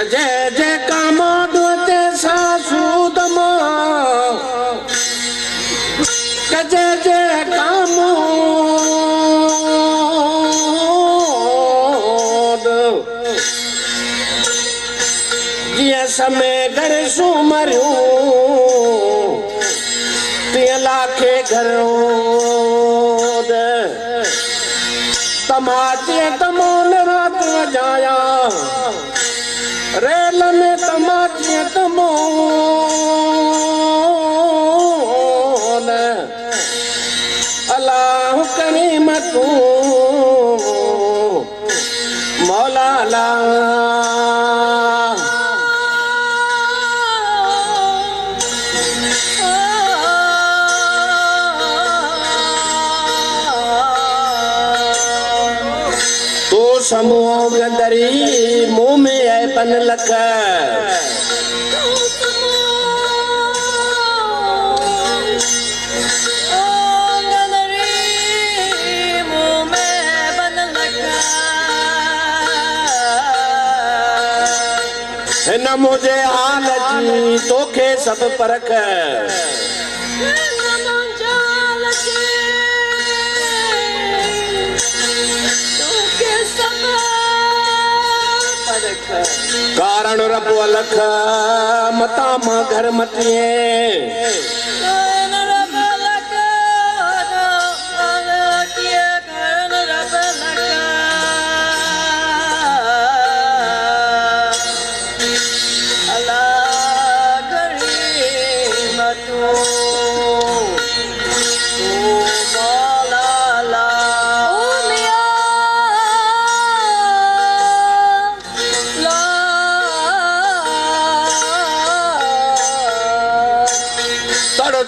कजे जे कामो दोते सासूदमा कजे जे कामो जिया समय घर सु मरियो तिया लाखे घरों तमाचे तमोन रात वजाया रेल में तमाचे तमोन अल्लाह करीम तू मौला ला समूह गंदरी मुंह में है पन लख न मुझे हाल जी तोखे सब परख कारण रब अलख मता मां घर मटिए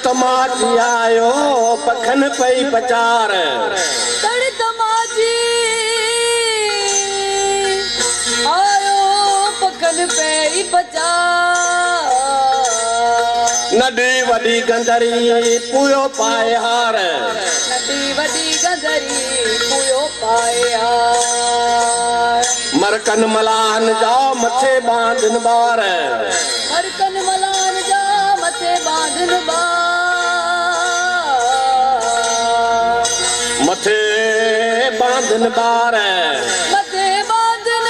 तमाची आयो पखन पई पचार तड़ तमाची आयो पखन पई पचार नडी वडी गंदरी पुयो पाए हार नडी वडी गंदरी पुयो पाए हार मरकन मलान जाओ मथे बांधन बार मरकन मलान जा मथे बांधन बार मथे बांधन बार मथे बांधन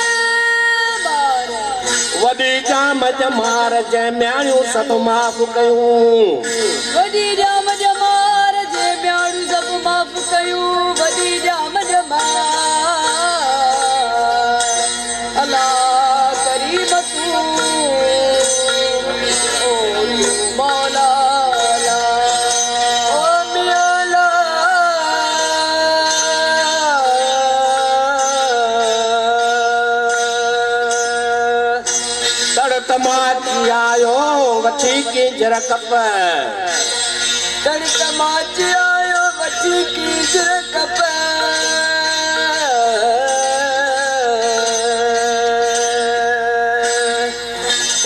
बार वडी जाम जमार जै म्याणियूं सब माफ़ कयूं वडी जाम जमार जे म्याणियूं सब माफ़ कयूं वडी जाम जमार अल्लाह करीम तू मौला तमाची आयो वठी की जरा कप तड़ तमाची आयो वठी की जरा कप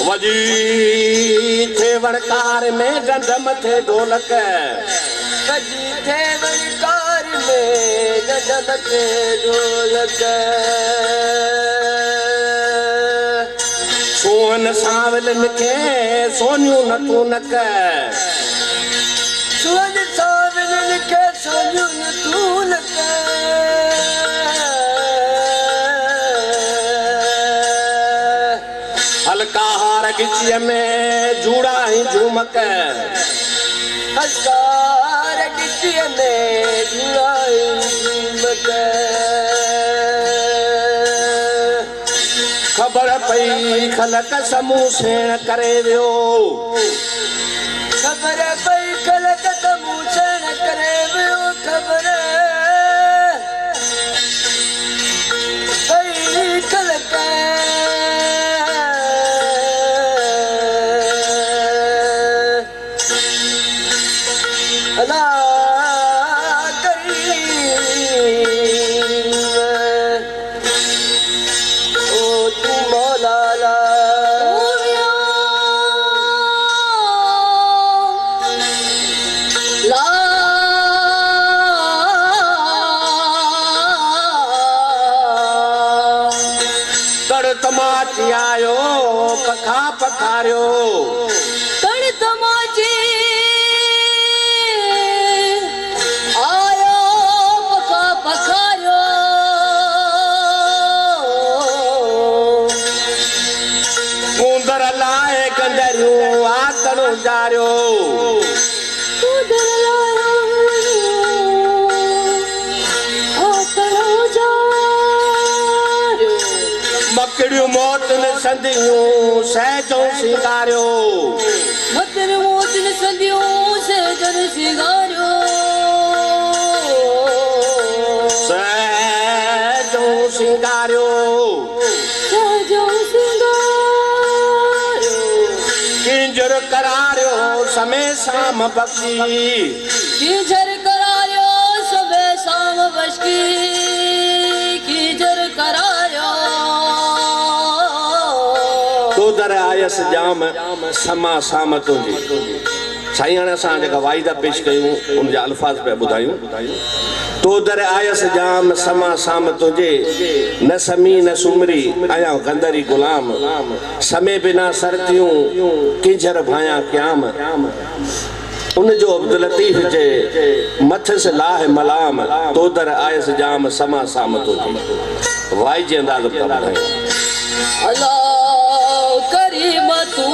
वजी थे वणकार में डंड मथे ढोलक वजी थे वणकार में डंड मथे ढोलक सोन सावलन के सोनियूं नथू नक सोन सावलन के सोनियूं नथू नक हल्का हार गिचिय में जूड़ा ही झुमक हल्का हार गिचिय में जूड़ा ही झुमक खबर पई खलक समूह सेण करे वियो खबर पई खलक समूह सेण करे वियो खबर पई खलक अल्लाह कण तमाची आयो कखा पखारियो कण तमाची आयो पखा पखारियो उंदर लाए गंदरियूं आतणो जारियो मकड़ियूं मोतन संदियूं सहजो सिंगारियो मकड़ मोतन संदियूं सहजो सिंगारियो सहजो सिंगारियो सहजो सिंगारियो किंजर करारियो समय शाम बख्शी किंजर करारियो सबे शाम बख्शी किंजर करारियो तो दर आयस जाम समा साम तुंहिंजी साईं हाणे असां जेका वाइदा पेश कयूं उन जा अल्फाज़ पिया ॿुधायूं तो दर आयस जाम समा साम तुंहिंजे न समी न सुमरी आया गंदरी गुलाम समय बिना सरतियूं किंजर भाया क्याम उन जो अब्दुल लतीफ जे मथ से लाह मलाम तो दर आयस जाम समा साम तुंहिंजी वाई जे अंदाज़ पिया ॿुधायूं अल्लाह करीम तू